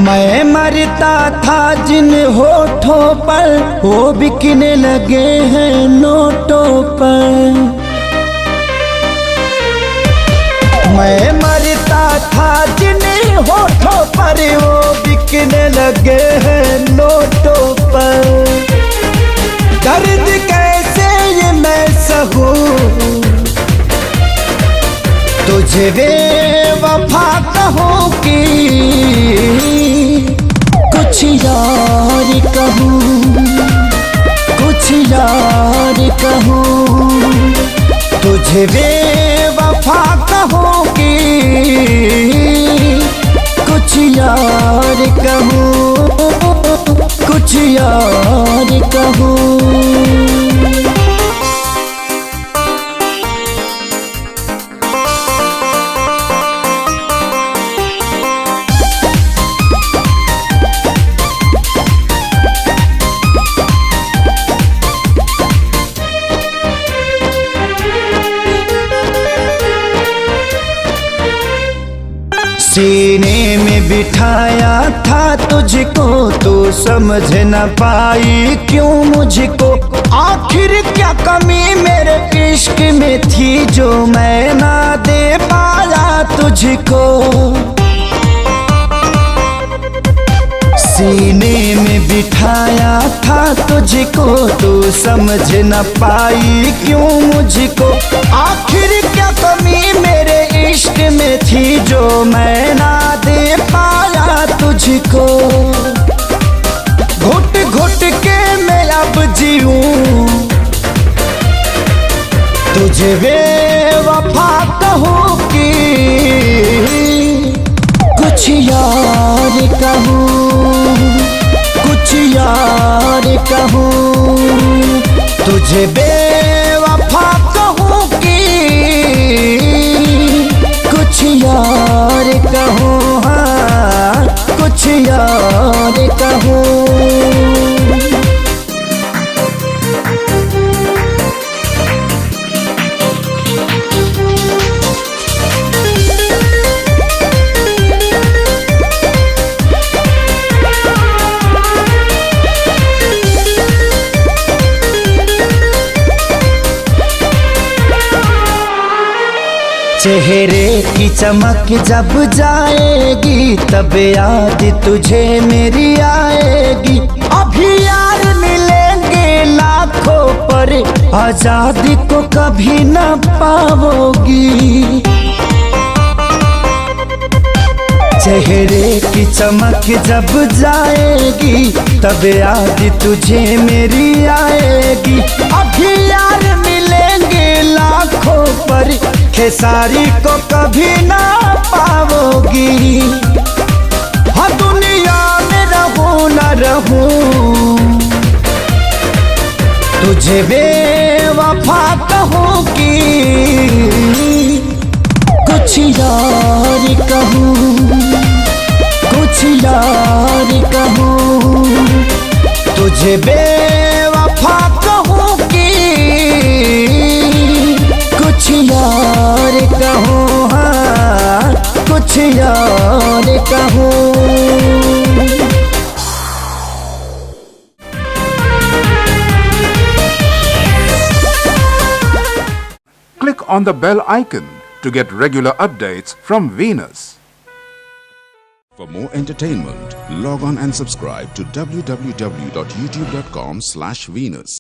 मैं मरता था जिन होठों पर वो बिकने लगे हैं नोटों पर। मैं मरता था जिन होठों पर वो बिकने लगे हैं नोटों पर। दर्द कैसे ये मैं सहूं तुझे बेवफा कहूं कि कुछ यार कहूं, कुछ यार कहूं। तुझे बेवफा कहूं कि कुछ यार कहूं, कुछ यार कहूं। सीने में बिठाया था तुझको तू समझ न पाई क्यों मुझको। आखिर क्या कमी मेरे इश्क में थी जो मैं ना दे पाया तुझको। सीने में बिठाया था तुझको तू समझ न पाई क्यों मुझको। आखिर क्या कमी मेरे इश्क में थी जो मैं ना दे पाया तुझको। घुट घुट के मैं अब जीऊं तुझे बेवफा कहूं कि कुछ यार कहूं, कुछ यार कहूं। तुझे बेवफा कहूं कि कुछ यार कहूं, हाँ कुछ यार कहूं। चेहरे की चमक जब जाएगी तब याद तुझे मेरी आएगी। अभी यार मिलेंगे लाखों पर आजादी को कभी न पाओगी। चेहरे की चमक जब जाएगी तब याद तुझे मेरी आएगी। अभी यार मिलेंगे लाखों पर खेसारी को कभी ना पाओगी। हाँ दुनिया में रहूं न रहूं तुझे बेवफा कहूं कि कुछ यार कहूं, कुछ यार कहूं। तुझे बेवफा कहूं कि कुछ यार कहूं, हाँ कुछ यार कहूं। Click on the bell icon to get regular updates from Venus. For more entertainment, log on and subscribe to www.youtube.com/Venus.